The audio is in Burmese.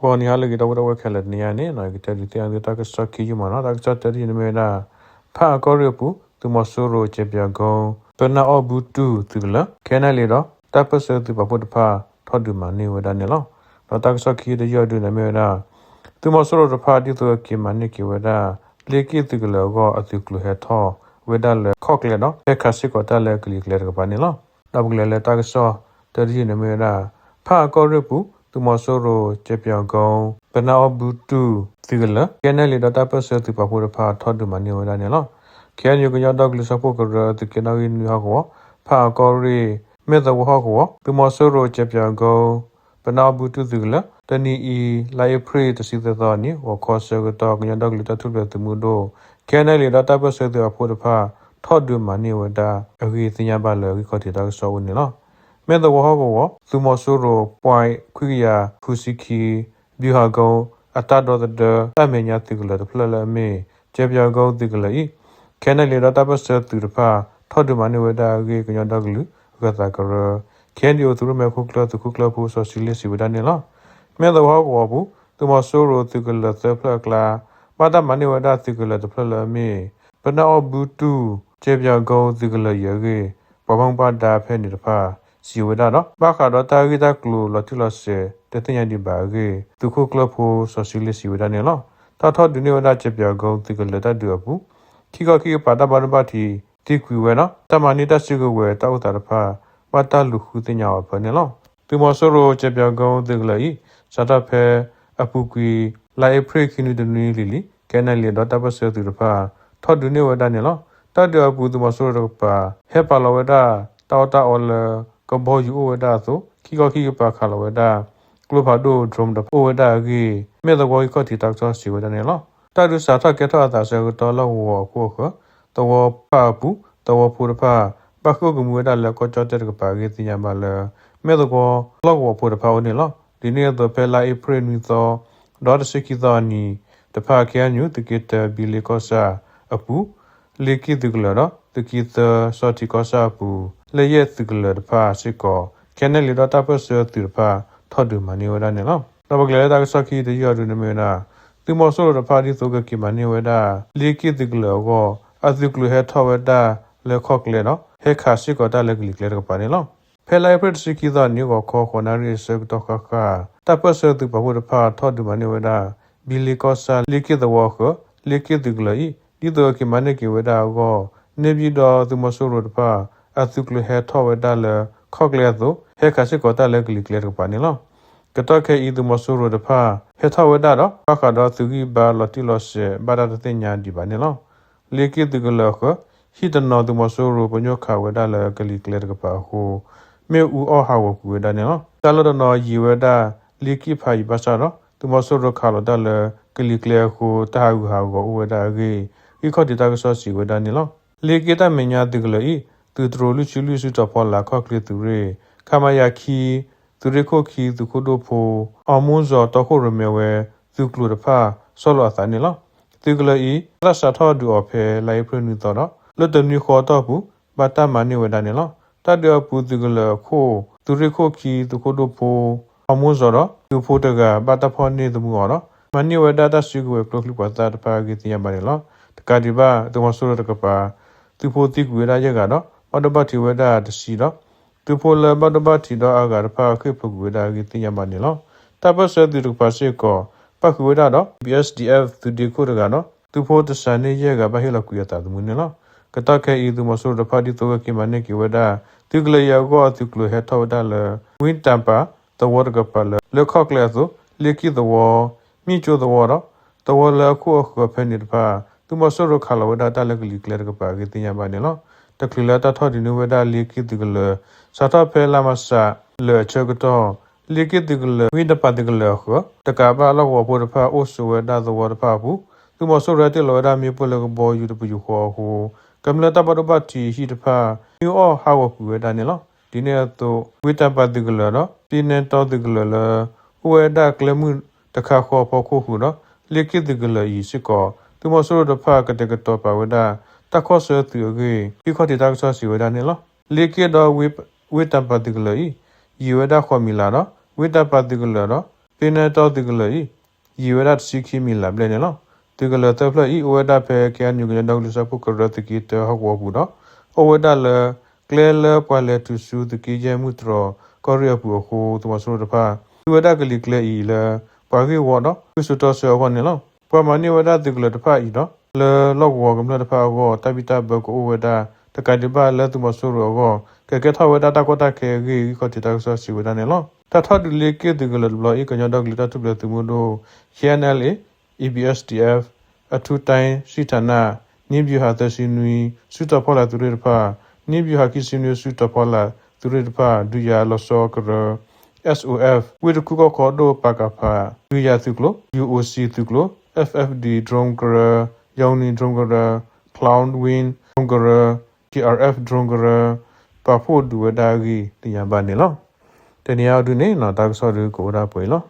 ဘောနီဟာလေကတော့ဝဲခဲလက်နေရနေနော်ကတဲ့တဲ့တဲ့တာကစကီယူမနော်တာကစတဲ့ဒီနေနာဖာကောရပူသူမဆိုးရိုချေပြကုံပနာအဘူတူသူလခဲနလေတော့တပ်ပစသူပပုတ်ဖာထော်ဒူမနေဝဒနေလောတော့တာကစကီတဲ့ရဒူနေမေနာသူမဆိုးရိုဖာဒီသူကိမနေကိဝဒလေကိသူကလောကအသူကလဟထောဝဒလခော့ကလေနော်အခါစစ်ကတလည်းကလီကလေကပါနေလောတော့ကလေလေတာကစတဲ့ဒီနေမေနာဖာကောရပူသူမဆိုးရိုချေပြကုံပနာအဘူတူသူလခဲနလေတော့တပ်ပစသူပပုတ်ဖာထော်ဒူမနေဝဒနေလောခဲညကရတော့ကလစဖို့ကရတကနာင်းဟောဖာကောရီမေတဝဟောသူမဆိုးရိုချေပြကုံပနာဘူတူသူလတနီအီလိုက်ဖရီတစီသောနီဝခေါ်ဆကတော့ညတော့ကလတထုလက်တမှုတော့ခဲနလေတော့တပ်ပစသူပပုတ်ဖာထော်ဒူမနေဝဒအဂီသညာပါလေခေါ်တီတော့ဆောဝင်နေလောမေတဝဟောသူမဆိုးရိုပွိုင်ခွိယာဖူစီခီဘီဟာကုံအတတော်တဲ့တမညာတိကလတဖလလမေချေပြကုံတိကလေခဲနလေတော့တပ်ပစသူတဖာထော်ဒူမနေဝဒအဂီကညတော့ကလူကတာကရခဲဒီယိုသူရမေခုကလသူခုကလဖူဆိုစီလီစီဝဒနေလောမေတဝဟောဘူးသူမဆိုးရိုတိကလသဖလကလာဘာတမနေဝဒတိကလတဖလလမေပနာအဘူတူချေပြကုံတိကလယေဂေပပန်းပါတာဖဲနေတဖာစီဝဒတော့ဘာခါတော့တာဂီတာကလူလတိလဆေတတညာဒီဘာဂေသူခုကလဖူဆိုစီလီစီဝဒနေလောတာထောဒူနေဝဒချေပြကုံတိကလတဒူအပူခိကခိပါတာဘာရပါတီတိကွေဝဲနော်တမနီတစီကဝဲတောက်တာတဖာဝတ်တလူခုတင်ညာဖနေလောသူမဆိုးရိုချေပြကုံတိကလဤစတာဖဲအပူကွေလိုက်ဖရိခိနူဒနီလီလီကဲနလီတော့တပစေသူတဖာထောဒူနေဝဒနေလောတတအပူသူမဆိုးရိုပါဟေပါလဝဒတောတာအော်လကဘောယူဝဒဆိုခိကခိပါခါလဝဒကလဖာဒိုဒရုံဒပဝဒဂီမေတဘောခတိတောက်ချစီဝဒနေလောတတုစာထကေထအတာဆေတော်လောဝကိုခတောပပူတောပူရဖာပခုကမူဝဒလကောချတဲ့ကပါဂီတင်ညာမလမေတဘောလောဝပူရဖာဝနေလောဒီနေ့တော့ဖဲလာအပရနီသောဒေါ်စကီသောနီတဖာခဲညူတကိတဘီလီကောစာအပူလေကိဒဂလရတကိတစောတိကောစာပူလေယက်ဒဂလတဖာစစ်ကောခဲနလီတော့တပစတူဖာထော်ဒူမနီဝဒနေလောတော့ကလေတာကစကီတရရနေမနာသူမဆိုးရဖာဒီသုကကိမနီဝဒလေကိဒဂလကောအသုကလဟထဝဒလေခော့ကလေနော်ဟေခါစစ်ကောတလေကလီကလေကပါနေလောဖဲလိုက်ပရစကီသောညကိုခေါ်ခေါ်နာရီစကတော့ခါတပစတူပဝဒဖာထော်ဒူမနီဝဒဘီလီကောစာလေကိဒဝခလေကိဒဂလီဒီတော့ကိမနီကိဝဒကောနေပြီးတော့သူမဆိုးရဖာအသုကလဟထဝဒလေခော့ကလေသောဟေခါစစ်ကောတလေကလီကလေကပါနေလောကတော့ခဲဤသူမဆိုးရတဖာဟေထဝဒတော့အခါတော့သူကြီးဘာလတိလောစေဘာဒတဲ့ညာဒီပါနေလောလေကိဒဂလခဟိတနောသူမဆိုးရပညောခဝဒလေကလီကလေကပါဟိုမေဦးအဟာဝကူဝဒနေနော်တလဒနောယီဝဒလီကိဖိုင်ဘာစာတော့သူမဆိုးရခါလဒလေကလီကလေကိုတာဟုဟာကိုဝဒကေဤခေါတိတာကဆောစီဝဒနေလောလေကိတမညာဒဂလီသူဒရလူချူလူစုတော့ဖော်လာခော့ကလီသူရေခမယာခီသူရခိုခီသူခုဒိုဖိုအမွန်ဇောတခုရမေဝဲသူကလူတဖာဆောလောသနေလောသူကလီရဆာထောဒူအဖေလိုက်ဖရနူတော့လွတ်တနီခေါ်တော့ဘူးဘာတမနီဝဒနေလောတတရပူသူကလခိုသူရခိုခီသူခုဒိုဖိုအမွန်ဇောတော့သူဖိုတကဘာတဖောနေသူမှုတော့မနီဝဒတာစီကွေပလိုကလပါတာတပါဂီတရမနေလောတကဒီဘာသူမဆိုးရတကပါသူဖိုတိကွေရရကတော့ဘဒဘတိဝဒတစီတော့သူဖိုလဘဒဘတိတော့အဂါဖာခိဖကွေဒါဂီတရမနေလောတပစတိရပါစေကောပကွေဒါတော့ BSDF သူဒီကိုရကတော့သူဖိုတစနေရကဘာဟေလကွေတာသူမနေလောကတခဲဤသူမဆိုးရဖာဒီတော့ကိမနေကိဝဒါသူကလေယောကောသူကလေဟထဝဒါလဝင်းတမ်ပါတဝရကပလလေခော့ကလေဆိုလေကိတော့မိချိုတော့တော့လခုအခဖနေတပါသူမဆိုးရခါလဝဒါတလကလီကလေကပါကိတင်ရပါနေလောတကလတာထော်ဒီနဝဒါလေကိတကလစာတဖဲလာမစာလေချကတော့လေကိတကလဝိဒပတကလခတကဘာလောဝဘောဖာအိုဆဝဒါသဝရဖာဘူးသူမဆိုးရတဲ့လောဒါမြေပလကဘောယူတပယူခေါ်ဟိုကမ္လတာဘဒဘတီဟိတဖာယူအောဟာဝကူဝဒါနေလောဒီနေ့တော့ဝိတပတကလတော့ပြင်းနေတော့တကလလဝေဒါကလမှုတခါခေါ်ဖို့ခုဟုတော့လေကိတကလဤစကောသူမဆိုးရဖာကတကတော့ပါဝဒါတခောဆတူကေဒီခေါတိတာဆောစီဝဒနေလောလေကေတော့ဝိတပတိကလီယဝဒခေါ်မီလာတော့ဝိတပတိကလတော့ pina to tigla i yiwera sikhi mi la ble ne lo tigla ta phla i oweda phe kya nyu gna dog lu sa pu kra ti ki te ho wo bu do oweda le kle le pa le tu su ti ki je mu tro korea pu ho to so da pha oweda kli kle i le pa ge wo do ku su to so ho ne lo pa ma ni weda tigla da pha i do le lo wo gam da pha wo ta bi ta ba ko oweda ta ka di ba le tu ma so ro go ke tha weda ta ko ta ke gi ko ti ta so si weda ne lo ta tha du le ke tigla lo i ka nya dog li ta tu le tu mo do channel EBSDF အထူးတိုင်းစီဌာနနိဗျူဟာသစီနွီစုတဖောလာသူရဖာနိဗျူဟာကိစီနွီစုတဖောလာသူရဖာဒူယာလောဆောကရ SOF ဝိဒကုကခေါ်ဒိုပါကဖာဒူယာသုကလို UOC သုကလို FFD drone ကရယောင်နီ drone ကရ cloud win drone ကရ TRF drone ကရပါဖို့ဒူဝဒါဂီတရားပါနေလောတနေရာဒူနေနော်တာဆော်ဒူကိုဒါပွေလော